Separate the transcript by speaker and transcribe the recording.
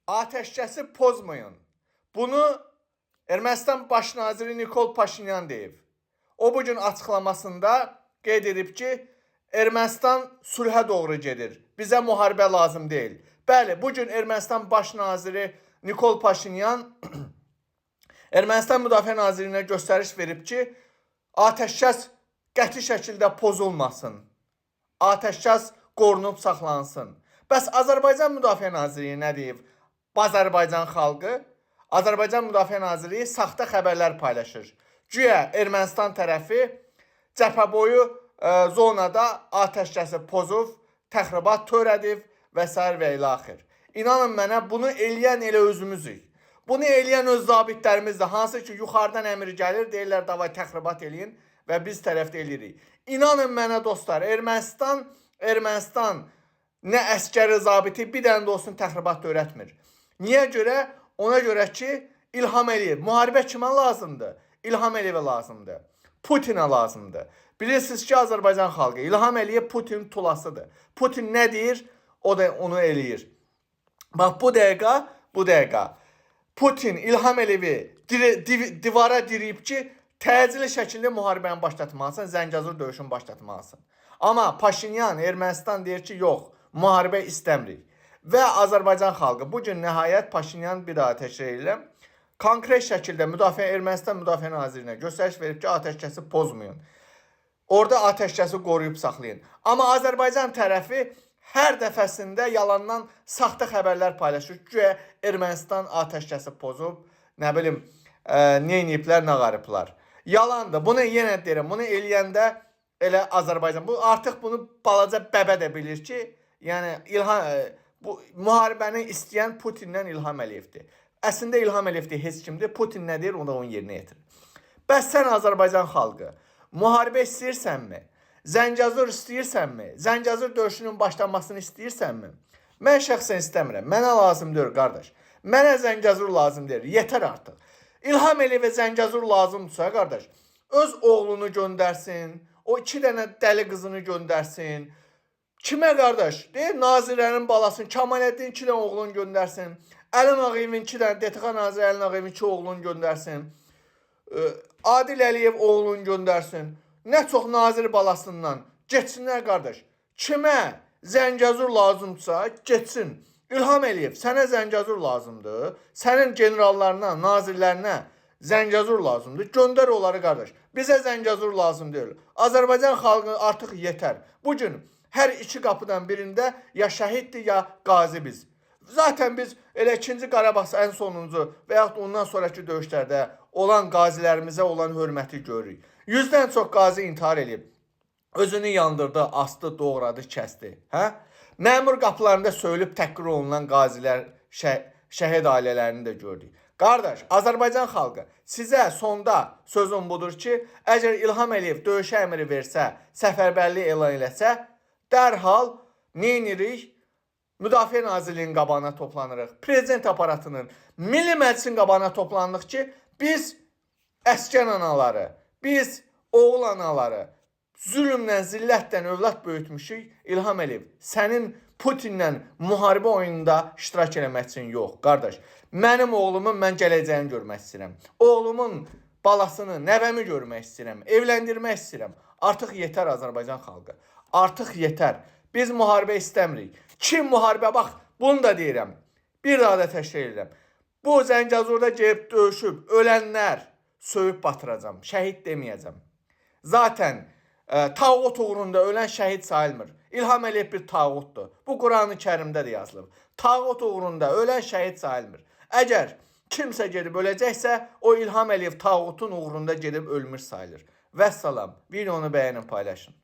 Speaker 1: Ateşkəsi pozmayın. Bunu Ermənistan Baş naziri Nikol Paşinyan deyib. O bugün açıklamasında qeyd edib ki, Ermənistan sülhə doğru gedir. Bizə müharibə lazım deyil. Bəli, bugün Ermənistan Baş naziri Nikol Paşinyan Ermənistan Müdafiə Nazirinə göstəriş verib ki, ateşkəs qəti şəkildə pozulmasın. Ateşkəs qorunub saxlansın. Bəs Azərbaycan Müdafiə Nazirliyi nə deyib? Azərbaycan xalqı, Azərbaycan Müdafiə Nazirliyi saxta xəbərlər paylaşır. Güya Ermənistan tərəfi cəbhə boyu zonada ateşkəsi pozub, təxribat törədib və s. və ilə axır. İnanın mənə, bunu eləyən elə özümüzük. Bunu eləyən öz zabitlərimizdir. Hansı ki, yuxarıdan əmr gəlir, deyirlər, davay təxribat eləyin və biz tərəfdə eləyirik. İnanın mənə dostlar, Ermənistan nə əskəri zabiti bir dənə də olsun təxribat törətmir. Niyə görə? Ona görə ki, İlham Əliyev, müharibə kimə lazımdır? İlham Əliyevə lazımdır. Putinə lazımdır. Bilirsiniz ki, Azərbaycan xalqı, İlham Əliyev Putin tulasıdır. Putin nə deyir? O da onu eləyir. Bax, bu dəqiqə Putin İlham Əliyevi divara diriyib ki, təcili şəkildə müharibəni başlatmalısın, Zəngəzur döyüşünü başlatmalısın. Amma Paşinyan, Ermənistan deyir ki, yox, müharibə istəmirik. Və Azərbaycan xalqı bugün nəhayət Paşinyan bir daha təkrar edirəm. Konkret şəkildə Ermənistan Müdafiə Nazirinə göstəriş verib ki, ateşkəsi pozmayın. Orada ateşkəsi qoruyub saxlayın. Amma Azərbaycan tərəfi hər dəfəsində yalandan saxta xəbərlər paylaşır. Güya Ermənistan ateşkəsi pozub, nə bilim, nə iniblər, nə qarıblar. Yalandır. Bunu yenə deyirəm, bunu eləyəndə elə Azərbaycan. Bu artıq bunu balaca bəbə də bilir ki, yəni bu müharibəni istəyən Putinlə İlham Əliyevdir. Əslində İlham Əliyevdir, heç kimdir. Putin nə deyir, onu da onun yerinə yetirir. Bəs sən Azərbaycan xalqı müharibə istəyirsənmi? Zəngəzur istəyirsənmi? Zəngəzur döyüşünün başlanmasını istəyirsənmi? Mən şəxsən istəmirəm. Mənə lazım deyil, qardaş. Mənə Zəngəzur lazım deyil. Yetər artıq. İlham Əliyevə Zəngəzur lazımdırsa, qardaş, öz oğlunu göndərsin, o 2 dənə dəli qızını göndərsin. Kimə qardaş? Deyir, nazirlərin balasını, Kamaləddin 2 dənə oğlunu göndərsin. Əlin Ağayevin 2 dənə, DTX naziri Əlin Ağayevin 2 oğlunu göndərsin. Adil Əliyev oğlunu göndərsin. Nə çox nazir balasından. Getsinlər qardaş. Kimə Zəngəzur lazımdırsa, getsin. İlham Əliyev, sənə Zəngəzur lazımdır. Sənin generallarına, nazirlərinə Zəngəzur lazımdır. Göndər onları qardaş. Bizə Zəngəzur lazım deyil. Azərbaycan xalqı artıq yetər. Bugün hər iki qapıdan birində ya şəhiddir, ya qazi biz. Zaten biz elə 2-ci Qarabağ ən sonuncu və yaxud ondan sonraki döyüşlərdə olan qazilərimizə olan hörməti görürük. 100-dən çox qazi intihar edib. Özünü yandırdı, astı, doğradı, kəsdi. Məmur qapılarında söyülüb təhqir olunan qazilər, şəhid ailələrini də gördük. Qardaş, Azərbaycan xalqı, sizə sonda sözüm budur ki, əgər İlham Əliyev döyüşə əmri versə, səfərbərlik elan eləsə, dərhal neynirik? Müdafiə Nazirliyinin qabağına toplanırıq. Prezident aparatının, Milli Məclisin qabağına toplanırıq ki, biz əskər anaları, biz oğul anaları zülmlə, zillətdən övlad böyütmüşük. İlham Əliyev, sənin Putinlə müharibə oyununda iştirak eləmək üçün yox, qardaş. Mənim oğlumun mən gələcəyini görmək istəyirəm. Oğlumun balasını, nəvəmi görmək istəyirəm, evləndirmək istəyirəm. Artıq yetər Azərbaycan xalqı. Artıq yetər. Biz müharibə istəmirik. Kim müharibə? Bax, bunu da deyirəm. Bir daha da təkrar edirəm. Bu Zəngəzurda gəlib döyüşüb, ölənlər söyüb batıracam. Şəhid deməyəcəm. Zaten tağut uğrunda ölən şəhid sayılmır. İlham Əliyev bir tağutdur. Bu Quran-ı Kərimdə də yazılıb. Tağut uğrunda ölən şəhid sayılmır. Əgər kimsə gedib öləcəksə, o İlham Əliyev tağutun uğrunda gedib ölmüş sayılır. Vəssalam. Videonu bəyənin, paylaşın.